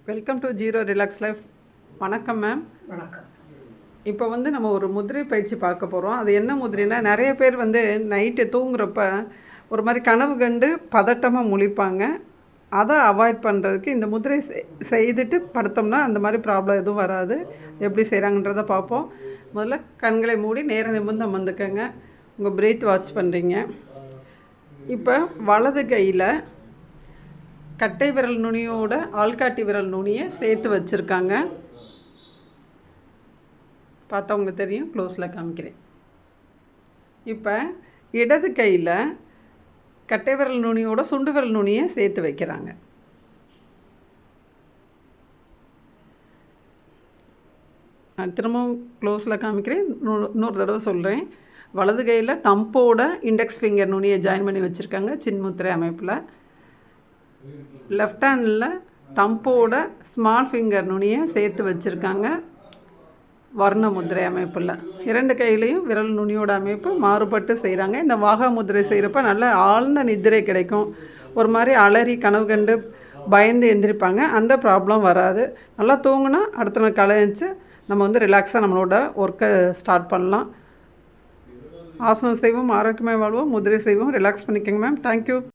Welcome to zero relax life. வணக்கம் ma'am. வணக்கம். இப்போ நம்ம ஒரு முதிரை பயிற்சி பார்க்க போகிறோம். அது என்ன முதிரைனா, நிறைய பேர் நைட்டு தூங்குறப்ப ஒரு மாதிரி கனவு கண்டு பதட்டமாக முழிப்பாங்க. அதை அவாய்ட் பண்ணுறதுக்கு இந்த முதிரை செய்துட்டு படுத்தோம்னா அந்த மாதிரி ப்ராப்ளம் எதுவும் வராது. எப்படி செய்கிறாங்கன்றதை பார்ப்போம். முதல்ல கண்களை மூடி நேரம் நிமிர்ந்து அமர்ந்துக்கங்க. உங்கள் பிரீத் வாட்ச் பண்ணுறீங்க. இப்போ வலது கையில் கட்டை விரல் நுனியோட ஆள்காட்டி விரல் நுனியை சேர்த்து வச்சுருக்காங்க. பார்த்தவங்களுக்கு தெரியும், க்ளோஸில் காமிக்கிறேன். இப்போ இடது கையில் கட்டை விரல் நுனியோட சுண்டு விரல் நுனியை சேர்த்து வைக்கிறாங்க. நான் திரும்பவும் க்ளோஸில் காமிக்கிறேன். இன்னொரு தடவை சொல்கிறேன். வலது கையில் தம்போட இண்டெக்ஸ் ஃபிங்கர் நுனியை ஜாயின் பண்ணி வச்சுருக்காங்க சின்முத்திரை அமைப்பில். லெஃப்ட் ஹேண்டில் தம்போட ஸ்மால் ஃபிங்கர் நுனியை சேர்த்து வச்சுருக்காங்க வர்ண முதிரை அமைப்பில். இரண்டு கையிலையும் விரல் நுனியோட அமைப்பு மாறுபட்டு செய்கிறாங்க. இந்த வாகா முதிரை செய்கிறப்ப நல்ல ஆழ்ந்த நித்திரை கிடைக்கும். ஒரு மாதிரி அலறி கனவு கண்டு பயந்து எந்திரிப்பாங்க. அந்த ப்ராப்ளம் வராது. நல்லா தூங்குனா அடுத்த நாள் கலைஞ்சி நம்ம ரிலாக்ஸாக நம்மளோட ஒர்க்கை ஸ்டார்ட் பண்ணலாம். ஆசனம் செய்வோம், ஆரோக்கியமாக வாழ்வோம், முதிரை செய்வோம். ரிலாக்ஸ் பண்ணிக்கோங்க மேம். தேங்க்யூ.